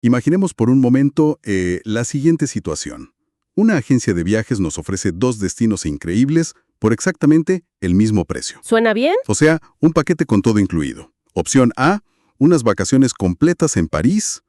Imaginemos por un momento la siguiente situación. Una agencia de viajes nos ofrece dos destinos increíbles por exactamente el mismo precio. ¿Suena bien? O sea, un paquete con todo incluido. Opción A, unas vacaciones completas en París.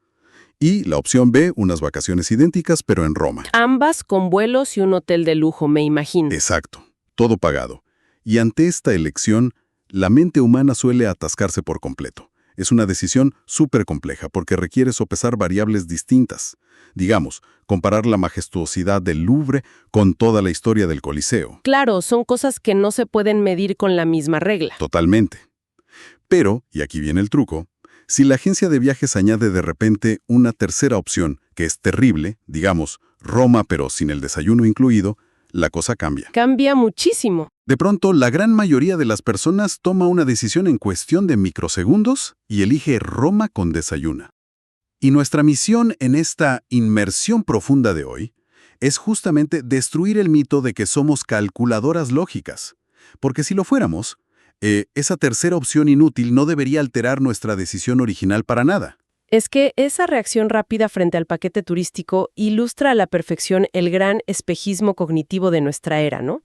Y la opción B, unas vacaciones idénticas pero en Roma. Ambas con vuelos y un hotel de lujo, me imagino. Exacto, todo pagado. Y ante esta elección, la mente humana suele atascarse por completo. Es una decisión súper compleja porque requiere sopesar variables distintas. Digamos, comparar la majestuosidad del Louvre con toda la historia del Coliseo. Claro, son cosas que no se pueden medir con la misma regla. Totalmente. Pero, y aquí viene el truco, si la agencia de viajes añade de repente una tercera opción, que es terrible, digamos, Roma pero sin el desayuno incluido, la cosa cambia. Cambia muchísimo. De pronto, la gran mayoría de las personas toma una decisión en cuestión de microsegundos y elige Roma con desayuno. Y nuestra misión en esta inmersión profunda de hoy es justamente destruir el mito de que somos calculadoras lógicas. Porque si lo fuéramos, esa tercera opción inútil no debería alterar nuestra decisión original para nada. Es que esa reacción rápida frente al paquete turístico ilustra a la perfección el gran espejismo cognitivo de nuestra era, ¿no?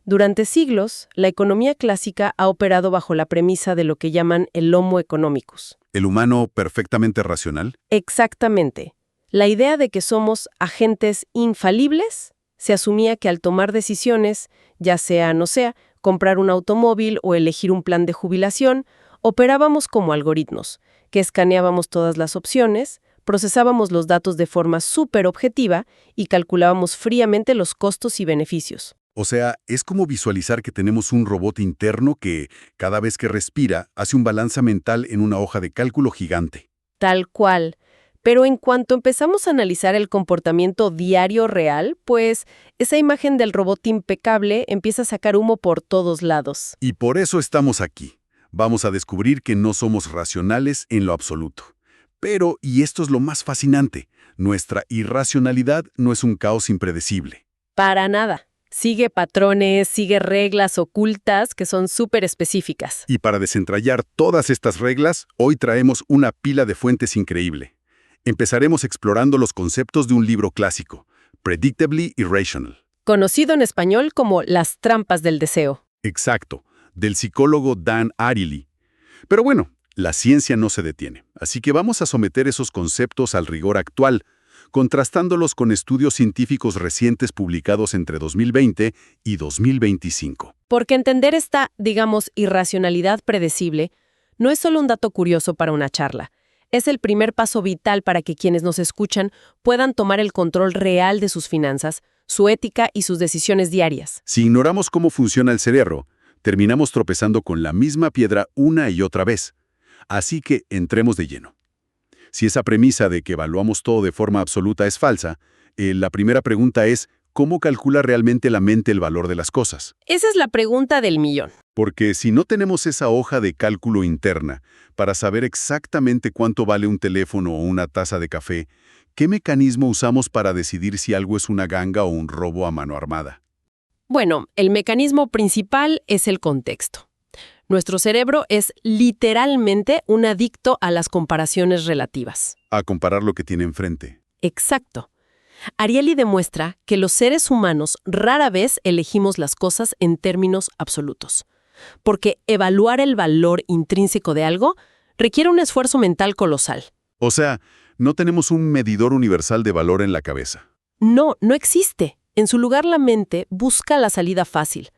Durante siglos, la economía clásica ha operado bajo la premisa de lo que llaman el homo economicus. ¿El humano perfectamente racional? Exactamente. La idea de que somos agentes infalibles se asumía que al tomar decisiones, ya sea, no sea, comprar un automóvil o elegir un plan de jubilación, operábamos como algoritmos, que escaneábamos todas las opciones, procesábamos los datos de forma súper objetiva y calculábamos fríamente los costos y beneficios. O sea, es como visualizar que tenemos un robot interno que, cada vez que respira, hace un balance mental en una hoja de cálculo gigante. Tal cual. Pero en cuanto empezamos a analizar el comportamiento diario real, pues esa imagen del robot impecable empieza a sacar humo por todos lados. Y por eso estamos aquí. Vamos a descubrir que no somos racionales en lo absoluto. Pero, y esto es lo más fascinante, nuestra irracionalidad no es un caos impredecible. Para nada. Sigue patrones, sigue reglas ocultas que son súper específicas. Y para desentrañar todas estas reglas, hoy traemos una pila de fuentes increíble. Empezaremos explorando los conceptos de un libro clásico, Predictably Irrational. Conocido en español como Las trampas del deseo. Exacto, del psicólogo Dan Ariely. Pero bueno, la ciencia no se detiene, así que vamos a someter esos conceptos al rigor actual, contrastándolos con estudios científicos recientes publicados entre 2020 y 2025. Porque entender esta, digamos, irracionalidad predecible no es solo un dato curioso para una charla. Es el primer paso vital para que quienes nos escuchan puedan tomar el control real de sus finanzas, su ética y sus decisiones diarias. Si ignoramos cómo funciona el cerebro, terminamos tropezando con la misma piedra una y otra vez. Así que entremos de lleno. Si esa premisa de que evaluamos todo de forma absoluta es falsa, la primera pregunta es, ¿cómo calcula realmente la mente el valor de las cosas? Esa es la pregunta del millón. Porque si no tenemos esa hoja de cálculo interna para saber exactamente cuánto vale un teléfono o una taza de café, ¿qué mecanismo usamos para decidir si algo es una ganga o un robo a mano armada? Bueno, el mecanismo principal es el contexto. Nuestro cerebro es literalmente un adicto a las comparaciones relativas. A comparar lo que tiene enfrente. Exacto. Ariely demuestra que los seres humanos rara vez elegimos las cosas en términos absolutos, porque evaluar el valor intrínseco de algo requiere un esfuerzo mental colosal. O sea, no tenemos un medidor universal de valor en la cabeza. No existe. En su lugar, la mente busca la salida fácil.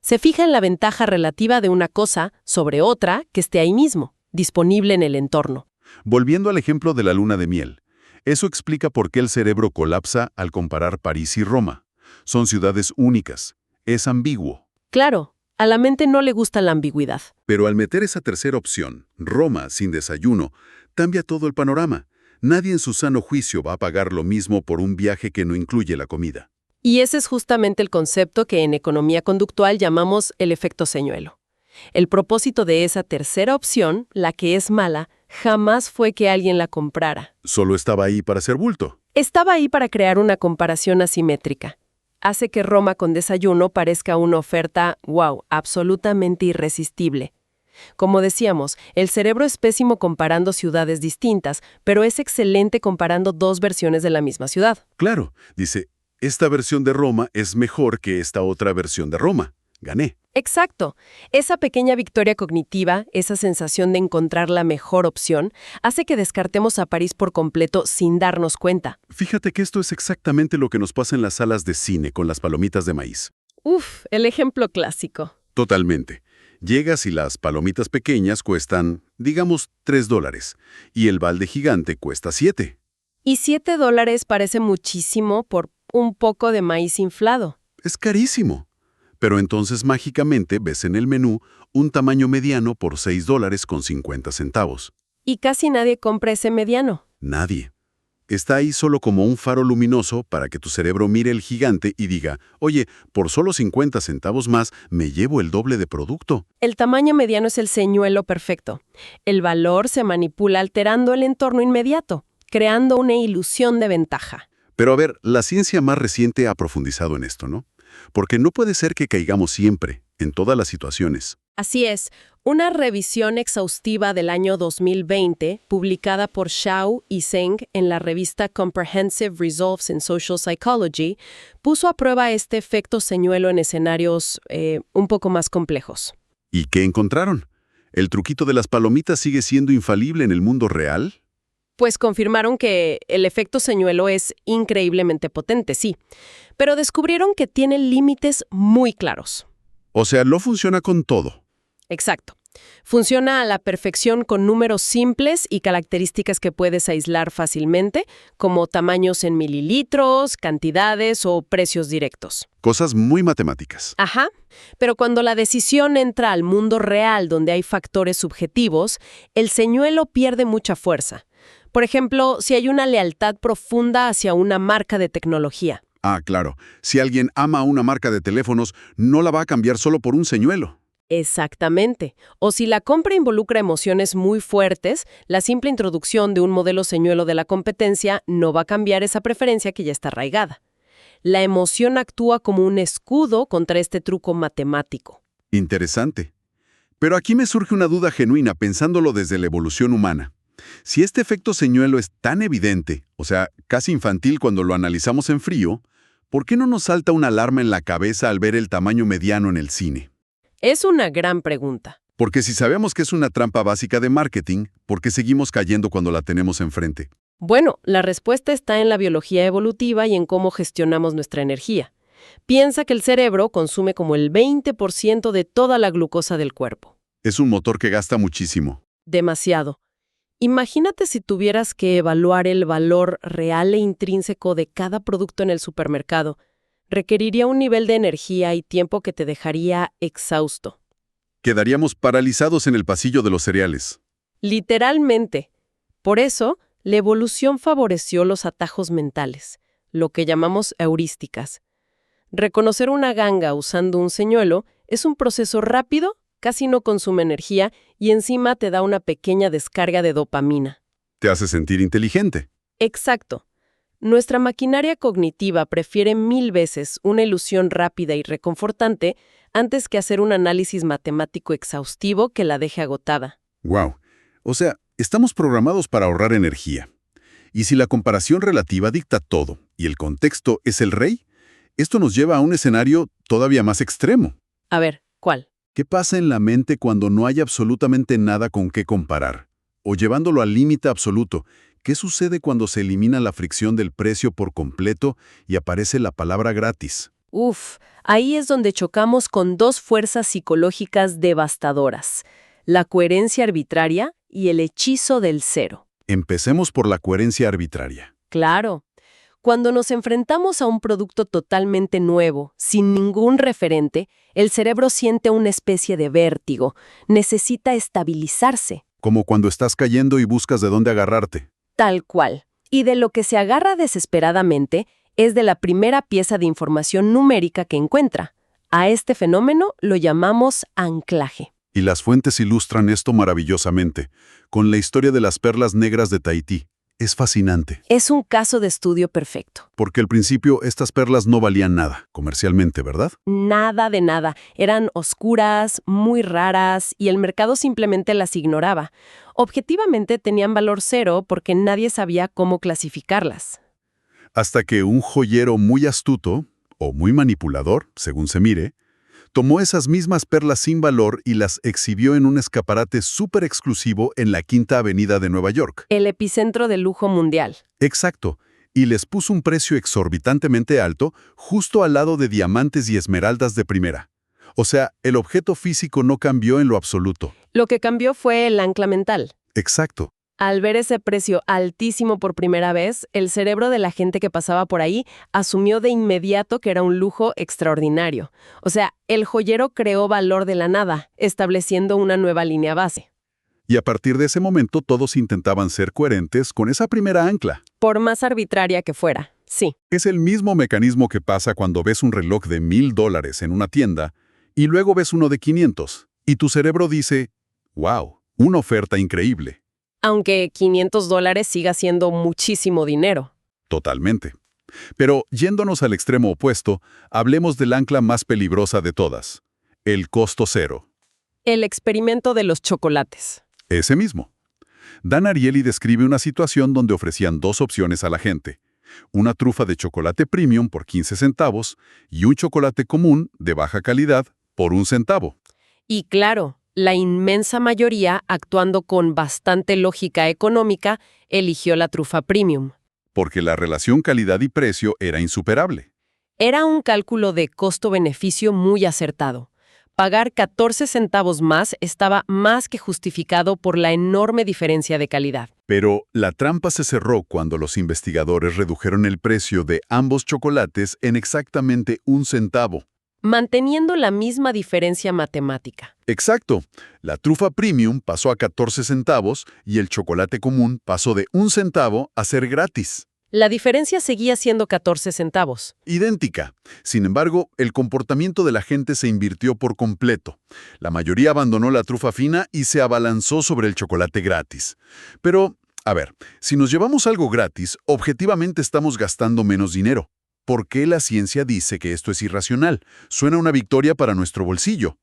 Se fija en la ventaja relativa de una cosa sobre otra que esté ahí mismo, disponible en el entorno. Volviendo al ejemplo de la luna de miel, eso explica por qué el cerebro colapsa al comparar París y Roma. Son ciudades únicas. Es ambiguo. Claro, a la mente no le gusta la ambigüedad. Pero al meter esa tercera opción, Roma sin desayuno, cambia todo el panorama. Nadie en su sano juicio va a pagar lo mismo por un viaje que no incluye la comida. Y ese es justamente el concepto que en economía conductual llamamos el efecto señuelo. El propósito de esa tercera opción, la que es mala, jamás fue que alguien la comprara. Solo estaba ahí para hacer bulto. Estaba ahí para crear una comparación asimétrica. Hace que Roma con desayuno parezca una oferta, wow, absolutamente irresistible. Como decíamos, el cerebro es pésimo comparando ciudades distintas, pero es excelente comparando dos versiones de la misma ciudad. Claro, dice, esta versión de Roma es mejor que esta otra versión de Roma. Gané. Exacto. Esa pequeña victoria cognitiva, esa sensación de encontrar la mejor opción, hace que descartemos a París por completo sin darnos cuenta. Fíjate que esto es exactamente lo que nos pasa en las salas de cine con las palomitas de maíz. Uf, el ejemplo clásico. Totalmente. Llegas y las palomitas pequeñas cuestan, digamos, $3 y el balde gigante cuesta 7. Y $7 parece muchísimo por un poco de maíz inflado. Es carísimo. Pero entonces mágicamente ves en el menú un tamaño mediano por $6.50. Y casi nadie compra ese mediano. Nadie. Está ahí solo como un faro luminoso para que tu cerebro mire el gigante y diga, oye, por solo 50 centavos más me llevo el doble de producto. El tamaño mediano es el señuelo perfecto. El valor se manipula alterando el entorno inmediato, creando una ilusión de ventaja. Pero a ver, la ciencia más reciente ha profundizado en esto, ¿no? Porque no puede ser que caigamos siempre, en todas las situaciones. Así es, una revisión exhaustiva del año 2020, publicada por Shao y Zeng en la revista Comprehensive Results in Social Psychology, puso a prueba este efecto señuelo en escenarios un poco más complejos. ¿Y qué encontraron? ¿El truquito de las palomitas sigue siendo infalible en el mundo real? Pues confirmaron que el efecto señuelo es increíblemente potente, sí, pero descubrieron que tiene límites muy claros. O sea, no funciona con todo. Exacto. Funciona a la perfección con números simples y características que puedes aislar fácilmente, como tamaños en mililitros, cantidades o precios directos. Cosas muy matemáticas. Ajá, pero cuando la decisión entra al mundo real donde hay factores subjetivos, el señuelo pierde mucha fuerza. Por ejemplo, si hay una lealtad profunda hacia una marca de tecnología. Ah, claro. Si alguien ama una marca de teléfonos, no la va a cambiar solo por un señuelo. Exactamente. O si la compra involucra emociones muy fuertes, la simple introducción de un modelo señuelo de la competencia no va a cambiar esa preferencia que ya está arraigada. La emoción actúa como un escudo contra este truco matemático. Interesante. Pero aquí me surge una duda genuina pensándolo desde la evolución humana. Si este efecto señuelo es tan evidente, o sea, casi infantil cuando lo analizamos en frío, ¿por qué no nos salta una alarma en la cabeza al ver el tamaño mediano en el cine? Es una gran pregunta. Porque si sabemos que es una trampa básica de marketing, ¿por qué seguimos cayendo cuando la tenemos enfrente? Bueno, la respuesta está en la biología evolutiva y en cómo gestionamos nuestra energía. Piensa que el cerebro consume como el 20% de toda la glucosa del cuerpo. Es un motor que gasta muchísimo. Demasiado. Imagínate si tuvieras que evaluar el valor real e intrínseco de cada producto en el supermercado. Requeriría un nivel de energía y tiempo que te dejaría exhausto. Quedaríamos paralizados en el pasillo de los cereales. Literalmente. Por eso, la evolución favoreció los atajos mentales, lo que llamamos heurísticas. Reconocer una ganga usando un señuelo es un proceso rápido, casi no consume energía y encima te da una pequeña descarga de dopamina. Te hace sentir inteligente. Exacto. Nuestra maquinaria cognitiva prefiere 1000 veces una ilusión rápida y reconfortante antes que hacer un análisis matemático exhaustivo que la deje agotada. ¡Wow! O sea, estamos programados para ahorrar energía. Y si la comparación relativa dicta todo y el contexto es el rey, esto nos lleva a un escenario todavía más extremo. A ver, ¿cuál? ¿Qué pasa en la mente cuando no hay absolutamente nada con qué comparar? O llevándolo al límite absoluto, ¿qué sucede cuando se elimina la fricción del precio por completo y aparece la palabra gratis? Ahí es donde chocamos con dos fuerzas psicológicas devastadoras: la coherencia arbitraria y el hechizo del cero. Empecemos por la coherencia arbitraria. Claro. Cuando nos enfrentamos a un producto totalmente nuevo, sin ningún referente, el cerebro siente una especie de vértigo. Necesita estabilizarse. Como cuando estás cayendo y buscas de dónde agarrarte. Tal cual. Y de lo que se agarra desesperadamente es de la primera pieza de información numérica que encuentra. A este fenómeno lo llamamos anclaje. Y las fuentes ilustran esto maravillosamente, con la historia de las perlas negras de Tahití. Es fascinante, Es un caso de estudio perfecto. porque al principio estas perlas no valían nada, comercialmente, ¿verdad? Nada de nada. Eran oscuras, muy raras, y el mercado simplemente las ignoraba. Objetivamente tenían valor cero porque nadie sabía cómo clasificarlas. Hasta que un joyero muy astuto, o muy manipulador, según se mire, tomó esas mismas perlas sin valor y las exhibió en un escaparate súper exclusivo en la Quinta Avenida de Nueva York. El epicentro del lujo mundial. Exacto, y les puso un precio exorbitantemente alto justo al lado de diamantes y esmeraldas de primera. O sea, el objeto físico no cambió en lo absoluto. Lo que cambió fue el ancla mental. Exacto. Al ver ese precio altísimo por primera vez, el cerebro de la gente que pasaba por ahí asumió de inmediato que era un lujo extraordinario. O sea, el joyero creó valor de la nada, estableciendo una nueva línea base. Y a partir de ese momento todos intentaban ser coherentes con esa primera ancla. Por más arbitraria que fuera, sí. Es el mismo mecanismo que pasa cuando ves un reloj de $1000 en una tienda y luego ves uno de 500 y tu cerebro dice, wow, una oferta increíble. Aunque $500 siga siendo muchísimo dinero. Totalmente. Pero yéndonos al extremo opuesto, hablemos del ancla más peligrosa de todas, el costo cero. El experimento de los chocolates. Ese mismo. Dan Ariely describe una situación donde ofrecían dos opciones a la gente. Una trufa de chocolate premium por 15 centavos y un chocolate común de baja calidad por 1 centavo. Y claro, la inmensa mayoría, actuando con bastante lógica económica, eligió la trufa premium. Porque la relación calidad y precio era insuperable. Era un cálculo de costo-beneficio muy acertado. Pagar 14 centavos más estaba más que justificado por la enorme diferencia de calidad. Pero la trampa se cerró cuando los investigadores redujeron el precio de ambos chocolates en exactamente 1 centavo. Manteniendo la misma diferencia matemática. Exacto. La trufa premium pasó a 14 centavos y el chocolate común pasó de 1 centavo a ser gratis. La diferencia seguía siendo 14 centavos. Idéntica. Sin embargo, el comportamiento de la gente se invirtió por completo. La mayoría abandonó la trufa fina y se abalanzó sobre el chocolate gratis. Pero, a ver, si nos llevamos algo gratis, objetivamente estamos gastando menos dinero. ¿Por qué la ciencia dice que esto es irracional? Suena una victoria para nuestro bolsillo.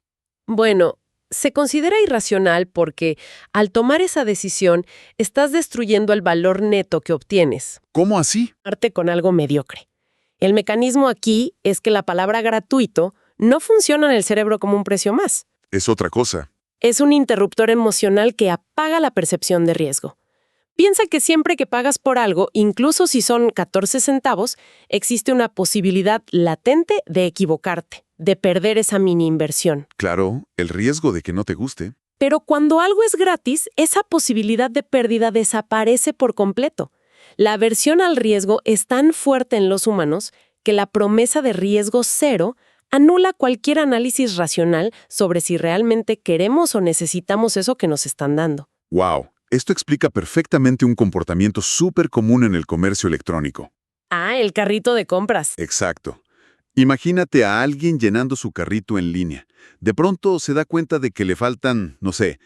Bueno, se considera irracional porque, al tomar esa decisión, estás destruyendo el valor neto que obtienes. ¿Cómo así? Arte con algo mediocre. El mecanismo aquí es que la palabra gratuito no funciona en el cerebro como un precio más. Es otra cosa. Es un interruptor emocional que apaga la percepción de riesgo. Piensa que siempre que pagas por algo, incluso si son 14 centavos, existe una posibilidad latente de equivocarte, de perder esa mini inversión. Claro, el riesgo de que no te guste. Pero cuando algo es gratis, esa posibilidad de pérdida desaparece por completo. La aversión al riesgo es tan fuerte en los humanos que la promesa de riesgo cero anula cualquier análisis racional sobre si realmente queremos o necesitamos eso que nos están dando. ¡Wow! Esto explica perfectamente un comportamiento súper común en el comercio electrónico. Ah, el carrito de compras. Exacto. Imagínate a alguien llenando su carrito en línea. De pronto se da cuenta de que le faltan, no sé,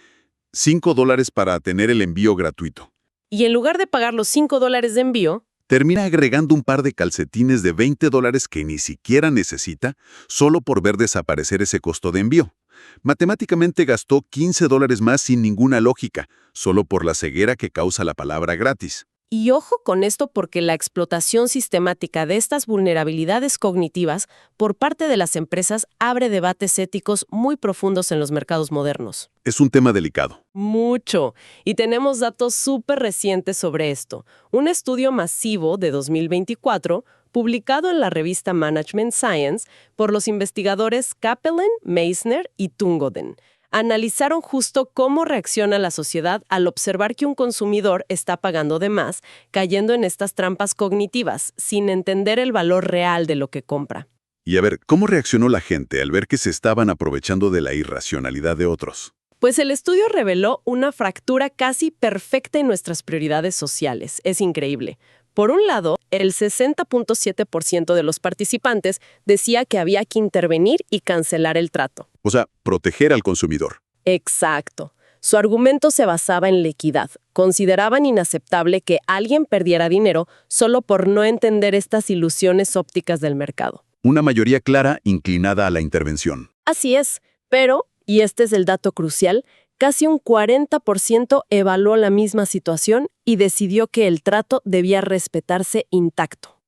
$5 para tener el envío gratuito. Y en lugar de pagar los $5 de envío, Termina agregando un par de calcetines de $20 que ni siquiera necesita, solo por ver desaparecer ese costo de envío. Matemáticamente gastó $15 más sin ninguna lógica, solo por la ceguera que causa la palabra gratis. y ojo con esto porque la explotación sistemática de estas vulnerabilidades cognitivas por parte de las empresas abre debates éticos muy profundos en los mercados modernos. Es un tema delicado. Mucho. Y tenemos datos súper recientes sobre esto. Un estudio masivo de 2024, publicado en la revista Management Science por los investigadores Kaplan, Meissner y Tungoden, analizaron justo cómo reacciona la sociedad al observar que un consumidor está pagando de más, cayendo en estas trampas cognitivas, sin entender el valor real de lo que compra. Y a ver, ¿cómo reaccionó la gente al ver que se estaban aprovechando de la irracionalidad de otros? Pues el estudio reveló una fractura casi perfecta en nuestras prioridades sociales. Es increíble. Por un lado, el 60.7% de los participantes decía que había que intervenir y cancelar el trato. O sea, proteger al consumidor. Exacto. Su argumento se basaba en la equidad. Consideraban inaceptable que alguien perdiera dinero solo por no entender estas ilusiones ópticas del mercado. Una mayoría clara inclinada a la intervención. Así es, pero, y este es el dato crucial, casi un 40% evaluó la misma situación y decidió que el trato debía respetarse intacto.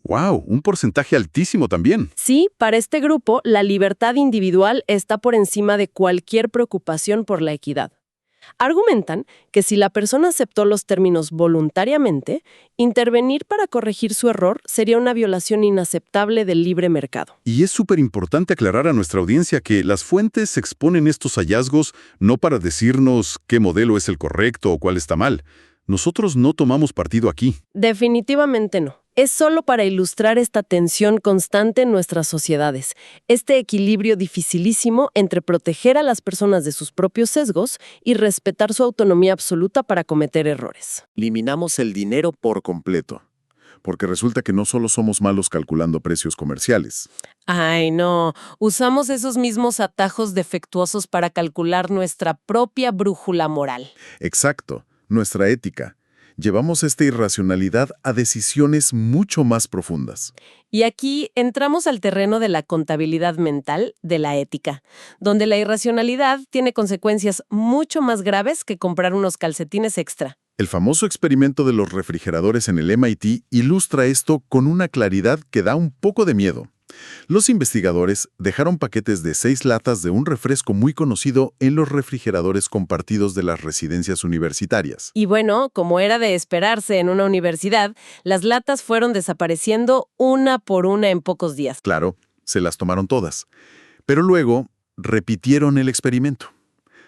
¡Wow! Un porcentaje altísimo también. Sí, para este grupo, la libertad individual está por encima de cualquier preocupación por la equidad. Argumentan que si la persona aceptó los términos voluntariamente, intervenir para corregir su error sería una violación inaceptable del libre mercado. Y es súper importante aclarar a nuestra audiencia que las fuentes exponen estos hallazgos no para decirnos qué modelo es el correcto o cuál está mal. Nosotros no tomamos partido aquí. Definitivamente no. Es solo para ilustrar esta tensión constante en nuestras sociedades, este equilibrio dificilísimo entre proteger a las personas de sus propios sesgos y respetar su autonomía absoluta para cometer errores. Eliminamos el dinero por completo, porque resulta que no solo somos malos calculando precios comerciales. Ay, no. Usamos esos mismos atajos defectuosos para calcular nuestra propia brújula moral. Exacto, nuestra ética. Llevamos esta irracionalidad a decisiones mucho más profundas. Y aquí entramos al terreno de la contabilidad mental, de la ética, donde la irracionalidad tiene consecuencias mucho más graves que comprar unos calcetines extra. El famoso experimento de los refrigeradores en el MIT ilustra esto con una claridad que da un poco de miedo. Los investigadores dejaron paquetes de 6 latas de un refresco muy conocido en los refrigeradores compartidos de las residencias universitarias. Y bueno, como era de esperarse en una universidad, las latas fueron desapareciendo una por una en pocos días. Claro, se las tomaron todas. Pero luego repitieron el experimento.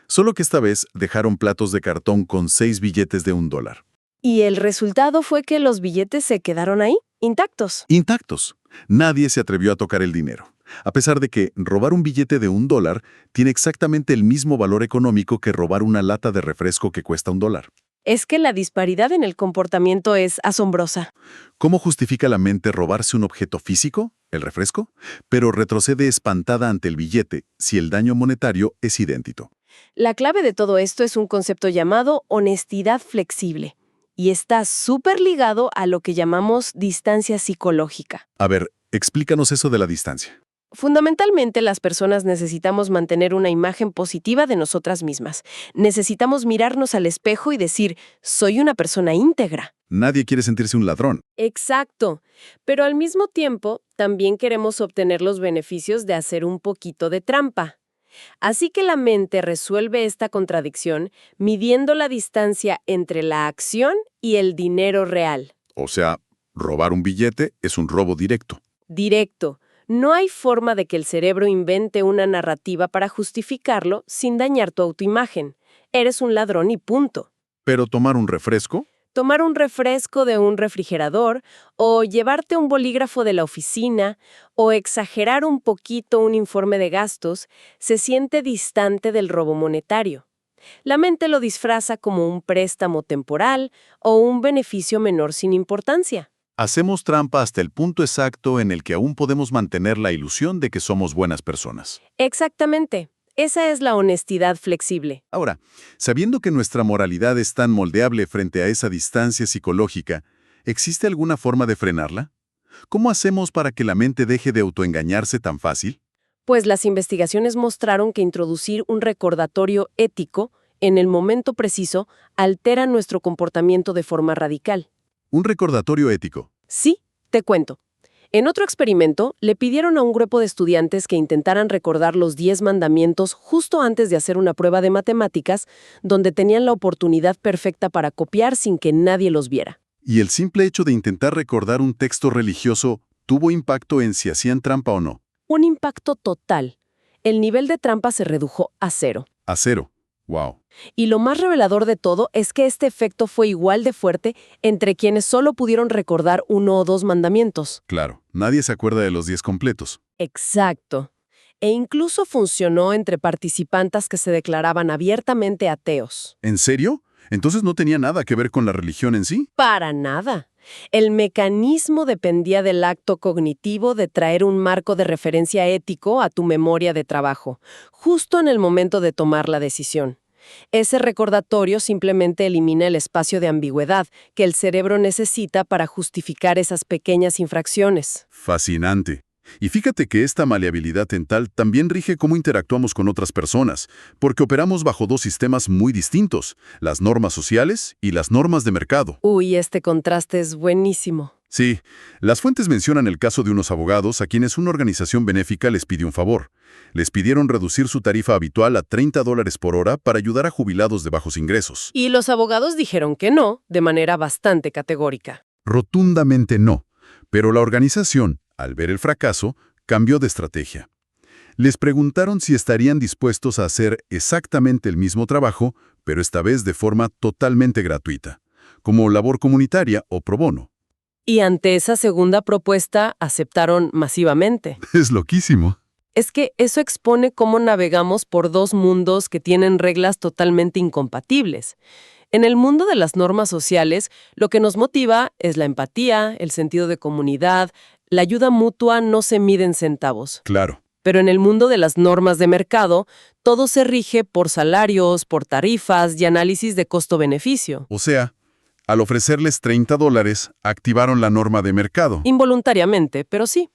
Solo que esta vez dejaron platos de cartón con 6 billetes de $1. Y el resultado fue que los billetes se quedaron ahí, intactos. Intactos. Nadie se atrevió a tocar el dinero, a pesar de que robar un billete de $1 tiene exactamente el mismo valor económico que robar una lata de refresco que cuesta $1. Es que la disparidad en el comportamiento es asombrosa. ¿Cómo justifica la mente robarse un objeto físico, el refresco, pero retrocede espantada ante el billete si el daño monetario es idéntico? La clave de todo esto es un concepto llamado honestidad flexible. Y está súper ligado a lo que llamamos distancia psicológica. A ver, explícanos eso de la distancia. Fundamentalmente, las personas necesitamos mantener una imagen positiva de nosotras mismas. Necesitamos mirarnos al espejo y decir, soy una persona íntegra. Nadie quiere sentirse un ladrón. Exacto. Pero al mismo tiempo, también queremos obtener los beneficios de hacer un poquito de trampa. Así que la mente resuelve esta contradicción midiendo la distancia entre la acción y el dinero real. O sea, robar un billete es un robo directo. Directo. No hay forma de que el cerebro invente una narrativa para justificarlo sin dañar tu autoimagen. Eres un ladrón y punto. Pero tomar un refresco, Tomar un refresco de un refrigerador, o llevarte un bolígrafo de la oficina, o exagerar un poquito un informe de gastos, se siente distante del robo monetario. La mente lo disfraza como un préstamo temporal o un beneficio menor sin importancia. Hacemos trampa hasta el punto exacto en el que aún podemos mantener la ilusión de que somos buenas personas. Exactamente. Esa es la honestidad flexible. Ahora, sabiendo que nuestra moralidad es tan moldeable frente a esa distancia psicológica, ¿existe alguna forma de frenarla? ¿Cómo hacemos para que la mente deje de autoengañarse tan fácil? Pues las investigaciones mostraron que introducir un recordatorio ético en el momento preciso altera nuestro comportamiento de forma radical. Un recordatorio ético. Sí, te cuento. En otro experimento, le pidieron a un grupo de estudiantes que intentaran recordar los 10 mandamientos justo antes de hacer una prueba de matemáticas, donde tenían la oportunidad perfecta para copiar sin que nadie los viera. ¿Y el simple hecho de intentar recordar un texto religioso tuvo impacto en si hacían trampa o no? Un impacto total. El nivel de trampa se redujo a 0. A 0. ¡Wow! Y lo más revelador de todo es que este efecto fue igual de fuerte entre quienes solo pudieron recordar 1 o 2 mandamientos. Claro, nadie se acuerda de los 10 completos. Exacto. E incluso funcionó entre participantes que se declaraban abiertamente ateos. ¿En serio? ¿Entonces no tenía nada que ver con la religión en sí? Para nada. El mecanismo dependía del acto cognitivo de traer un marco de referencia ético a tu memoria de trabajo, justo en el momento de tomar la decisión. Ese recordatorio simplemente elimina el espacio de ambigüedad que el cerebro necesita para justificar esas pequeñas infracciones. Fascinante. Y fíjate que esta maleabilidad mental también rige cómo interactuamos con otras personas, porque operamos bajo dos sistemas muy distintos, las normas sociales y las normas de mercado. Uy, este contraste es buenísimo. Sí, las fuentes mencionan el caso de unos abogados a quienes una organización benéfica les pidió un favor. Les pidieron reducir su tarifa habitual a $30 por hora para ayudar a jubilados de bajos ingresos. Y los abogados dijeron que no, de manera bastante categórica. Rotundamente no, pero la organización, al ver el fracaso, cambió de estrategia. Les preguntaron si estarían dispuestos a hacer exactamente el mismo trabajo, pero esta vez de forma totalmente gratuita, como labor comunitaria o pro bono. Y ante esa segunda propuesta aceptaron masivamente. Es loquísimo. Es que eso expone cómo navegamos por dos mundos que tienen reglas totalmente incompatibles. En el mundo de las normas sociales, lo que nos motiva es la empatía, el sentido de comunidad, la ayuda mutua no se mide en centavos. Claro. Pero en el mundo de las normas de mercado, todo se rige por salarios, por tarifas y análisis de costo-beneficio. O sea, al ofrecerles $30, activaron la norma de mercado. Involuntariamente, pero sí.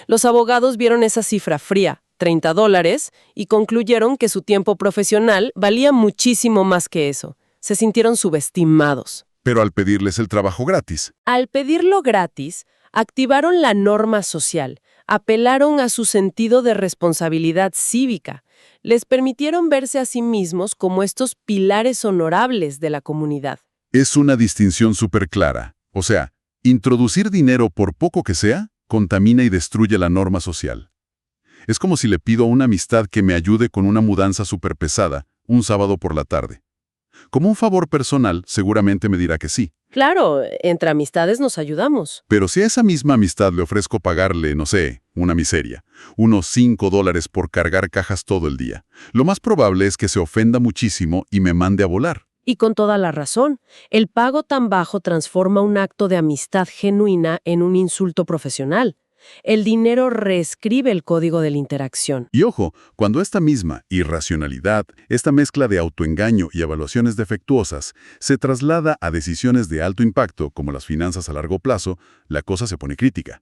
Los abogados vieron esa cifra fría, $30, y concluyeron que su tiempo profesional valía muchísimo más que eso. Se sintieron subestimados. Pero al pedirles el trabajo gratis. Al pedirlo gratis, activaron la norma social, apelaron a su sentido de responsabilidad cívica, les permitieron verse a sí mismos como estos pilares honorables de la comunidad. Es una distinción súper clara. O sea, introducir dinero por poco que sea, contamina y destruye la norma social. Es como si le pido a una amistad que me ayude con una mudanza súper pesada, un sábado por la tarde. Como un favor personal, seguramente me dirá que sí. Claro, entre amistades nos ayudamos. Pero si a esa misma amistad le ofrezco pagarle, no sé, una miseria, unos $5 por cargar cajas todo el día, lo más probable es que se ofenda muchísimo y me mande a volar. Y con toda la razón, el pago tan bajo transforma un acto de amistad genuina en un insulto profesional. El dinero reescribe el código de la interacción. Y ojo, cuando esta misma irracionalidad, esta mezcla de autoengaño y evaluaciones defectuosas, se traslada a decisiones de alto impacto como las finanzas a largo plazo, la cosa se pone crítica.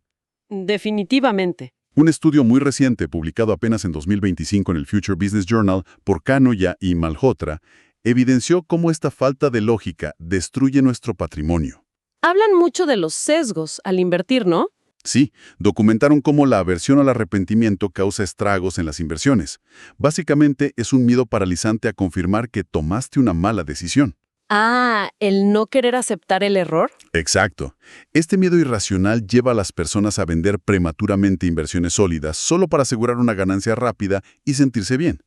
Definitivamente. Un estudio muy reciente, publicado apenas en 2025 en el Future Business Journal por Kanoya y Malhotra, evidenció cómo esta falta de lógica destruye nuestro patrimonio. Hablan mucho de los sesgos al invertir, ¿no? Sí, documentaron cómo la aversión al arrepentimiento causa estragos en las inversiones. Básicamente es un miedo paralizante a confirmar que tomaste una mala decisión. Ah, el no querer aceptar el error. Exacto. Este miedo irracional lleva a las personas a vender prematuramente inversiones sólidas solo para asegurar una ganancia rápida y sentirse bien.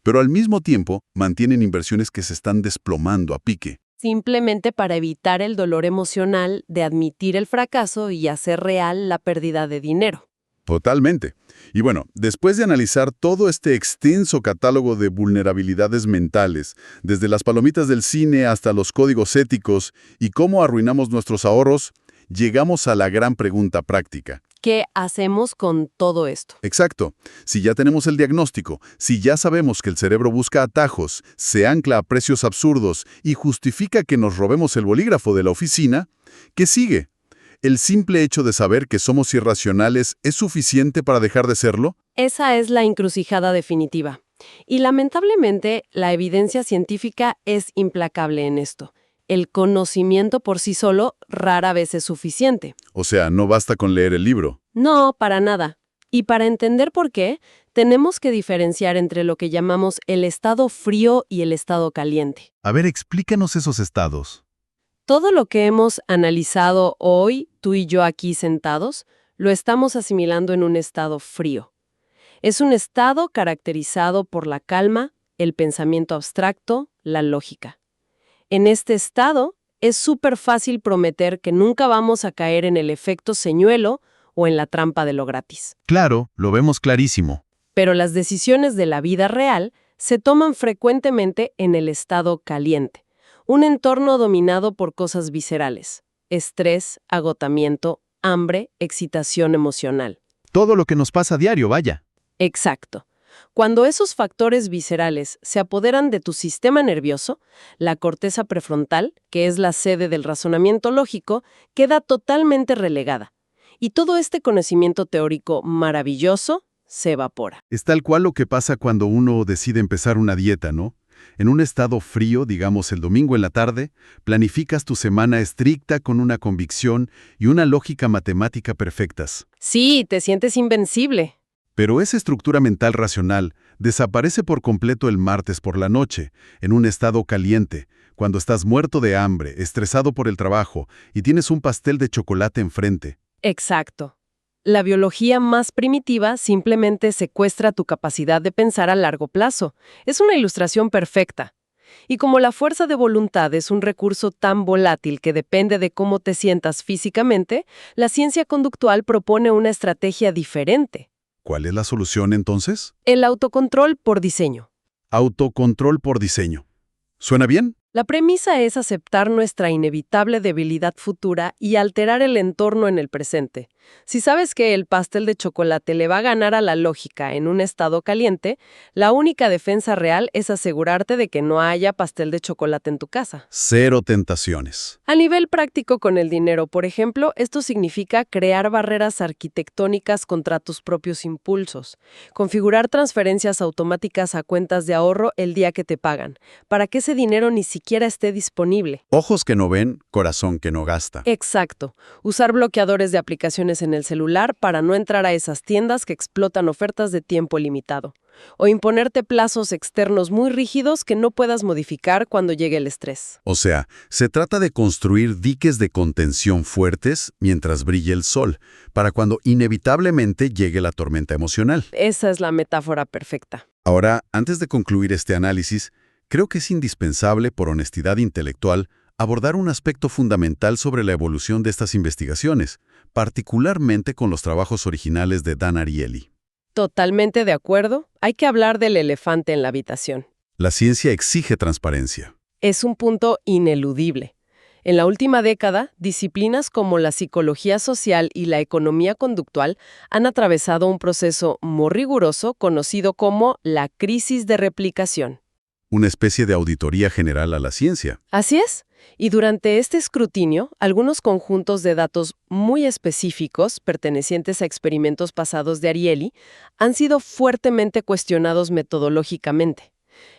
Pero al mismo tiempo mantienen inversiones que se están desplomando a pique. Simplemente para evitar el dolor emocional de admitir el fracaso y hacer real la pérdida de dinero. Totalmente. Y bueno, después de analizar todo este extenso catálogo de vulnerabilidades mentales, desde las palomitas del cine hasta los códigos éticos y cómo arruinamos nuestros ahorros, llegamos a la gran pregunta práctica. ¿Qué hacemos con todo esto? Exacto. Si ya tenemos el diagnóstico, si ya sabemos que el cerebro busca atajos, se ancla a precios absurdos y justifica que nos robemos el bolígrafo de la oficina, ¿qué sigue? ¿El simple hecho de saber que somos irracionales es suficiente para dejar de serlo? Esa es la encrucijada definitiva. Y lamentablemente, la evidencia científica es implacable en esto. El conocimiento por sí solo rara vez es suficiente. O sea, no basta con leer el libro. No, para nada. Y para entender por qué, tenemos que diferenciar entre lo que llamamos el estado frío y el estado caliente. A ver, explícanos esos estados. Todo lo que hemos analizado hoy, tú y yo aquí sentados, lo estamos asimilando en un estado frío. Es un estado caracterizado por la calma, el pensamiento abstracto, la lógica. En este estado, es súper fácil prometer que nunca vamos a caer en el efecto señuelo o en la trampa de lo gratis. Claro, lo vemos clarísimo. Pero las decisiones de la vida real se toman frecuentemente en el estado caliente, un entorno dominado por cosas viscerales: estrés, agotamiento, hambre, excitación emocional. Todo lo que nos pasa a diario, vaya. Exacto. Cuando esos factores viscerales se apoderan de tu sistema nervioso, la corteza prefrontal, que es la sede del razonamiento lógico, queda totalmente relegada. Y todo este conocimiento teórico maravilloso se evapora. Es tal cual lo que pasa cuando uno decide empezar una dieta, ¿no? En un estado frío, digamos el domingo en la tarde, planificas tu semana estricta con una convicción y una lógica matemática perfectas. Sí, te sientes invencible. Pero esa estructura mental racional desaparece por completo el martes por la noche, en un estado caliente, cuando estás muerto de hambre, estresado por el trabajo y tienes un pastel de chocolate enfrente. Exacto. La biología más primitiva simplemente secuestra tu capacidad de pensar a largo plazo. Es una ilustración perfecta. Y como la fuerza de voluntad es un recurso tan volátil que depende de cómo te sientas físicamente, la ciencia conductual propone una estrategia diferente. ¿Cuál es la solución entonces? El autocontrol por diseño. Autocontrol por diseño. ¿Suena bien? La premisa es aceptar nuestra inevitable debilidad futura y alterar el entorno en el presente. Si sabes que el pastel de chocolate le va a ganar a la lógica en un estado caliente, la única defensa real es asegurarte de que no haya pastel de chocolate en tu casa. Cero tentaciones. A nivel práctico con el dinero, por ejemplo, esto significa crear barreras arquitectónicas contra tus propios impulsos, configurar transferencias automáticas a cuentas de ahorro el día que te pagan, para que ese dinero ni siquiera esté disponible. Ojos que no ven, corazón que no gasta. Exacto. Usar bloqueadores de aplicaciones en el celular para no entrar a esas tiendas que explotan ofertas de tiempo limitado. O imponerte plazos externos muy rígidos que no puedas modificar cuando llegue el estrés. O sea, se trata de construir diques de contención fuertes mientras brille el sol, para cuando inevitablemente llegue la tormenta emocional. Esa es la metáfora perfecta. Ahora, antes de concluir este análisis, creo que es indispensable, por honestidad intelectual, abordar un aspecto fundamental sobre la evolución de estas investigaciones, particularmente con los trabajos originales de Dan Ariely. Totalmente de acuerdo. Hay que hablar del elefante en la habitación. La ciencia exige transparencia. Es un punto ineludible. En la última década, disciplinas como la psicología social y la economía conductual han atravesado un proceso muy riguroso conocido como la crisis de replicación. Una especie de auditoría general a la ciencia. Así es. Y durante este escrutinio, algunos conjuntos de datos muy específicos, pertenecientes a experimentos pasados de Ariely, han sido fuertemente cuestionados metodológicamente.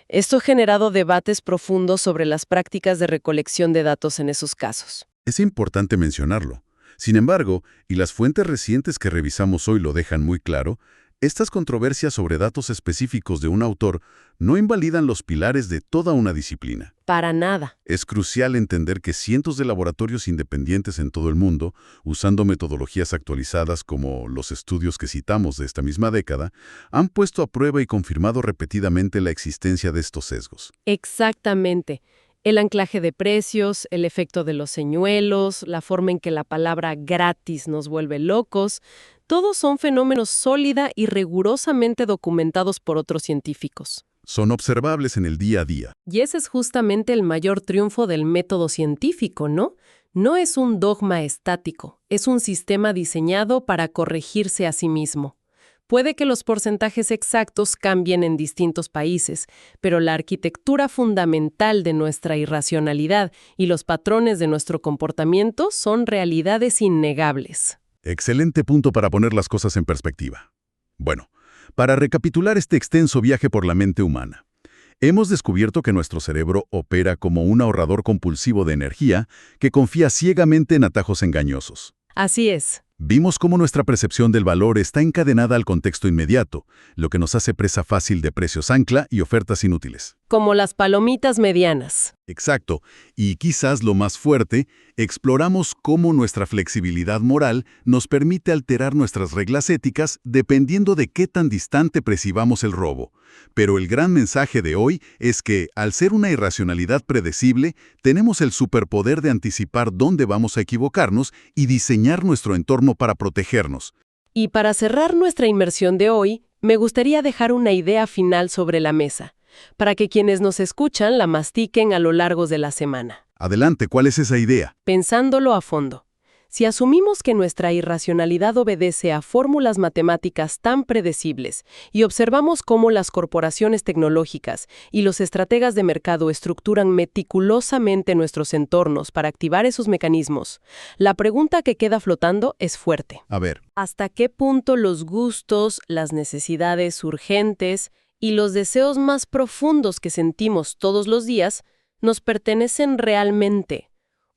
Esto ha generado debates profundos sobre las prácticas de recolección de datos en esos casos. Es importante mencionarlo. Sin embargo, y las fuentes recientes que revisamos hoy lo dejan muy claro, estas controversias sobre datos específicos de un autor no invalidan los pilares de toda una disciplina. Para nada. Es crucial entender que cientos de laboratorios independientes en todo el mundo, usando metodologías actualizadas como los estudios que citamos de esta misma década, han puesto a prueba y confirmado repetidamente la existencia de estos sesgos. Exactamente. El anclaje de precios, el efecto de los señuelos, la forma en que la palabra gratis nos vuelve locos, todos son fenómenos sólida y rigurosamente documentados por otros científicos. Son observables en el día a día. Y ese es justamente el mayor triunfo del método científico, ¿no? No es un dogma estático, es un sistema diseñado para corregirse a sí mismo. Puede que los porcentajes exactos cambien en distintos países, pero la arquitectura fundamental de nuestra irracionalidad y los patrones de nuestro comportamiento son realidades innegables. Excelente punto para poner las cosas en perspectiva. Bueno, para recapitular este extenso viaje por la mente humana, hemos descubierto que nuestro cerebro opera como un ahorrador compulsivo de energía que confía ciegamente en atajos engañosos. Así es. Vimos cómo nuestra percepción del valor está encadenada al contexto inmediato, lo que nos hace presa fácil de precios ancla y ofertas inútiles. Como las palomitas medianas. Exacto, y quizás lo más fuerte, exploramos cómo nuestra flexibilidad moral nos permite alterar nuestras reglas éticas dependiendo de qué tan distante percibamos el robo. Pero el gran mensaje de hoy es que, al ser una irracionalidad predecible, tenemos el superpoder de anticipar dónde vamos a equivocarnos y diseñar nuestro entorno para protegernos. Y para cerrar nuestra inmersión de hoy, me gustaría dejar una idea final sobre la mesa, para que quienes nos escuchan la mastiquen a lo largo de la semana. Adelante, ¿cuál es esa idea? Pensándolo a fondo, Si asumimos que nuestra irracionalidad obedece a fórmulas matemáticas tan predecibles y observamos cómo las corporaciones tecnológicas y los estrategas de mercado estructuran meticulosamente nuestros entornos para activar esos mecanismos, la pregunta que queda flotando es fuerte. A ver, ¿Hasta qué punto los gustos, las necesidades urgentes y los deseos más profundos que sentimos todos los días nos pertenecen realmente?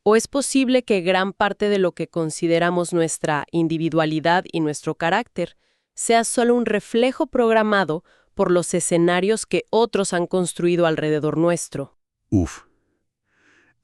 ¿O es posible que gran parte de lo que consideramos nuestra individualidad y nuestro carácter sea solo un reflejo programado por los escenarios que otros han construido alrededor nuestro? uf.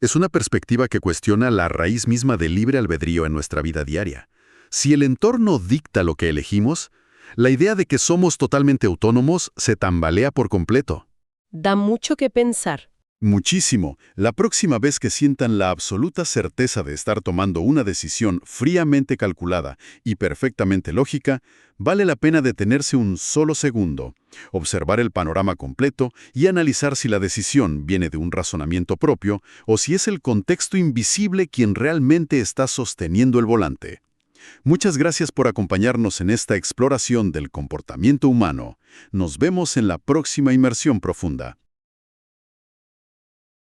Es una perspectiva que cuestiona la raíz misma del libre albedrío en nuestra vida diaria. Si el entorno dicta lo que elegimos, la idea de que somos totalmente autónomos se tambalea por completo. Da mucho que pensar. Muchísimo. La próxima vez que sientan la absoluta certeza de estar tomando una decisión fríamente calculada y perfectamente lógica, vale la pena detenerse un solo segundo, observar el panorama completo y analizar si la decisión viene de un razonamiento propio o si es el contexto invisible quien realmente está sosteniendo el volante. Muchas gracias por acompañarnos en esta exploración del comportamiento humano. Nos vemos en la próxima inmersión profunda.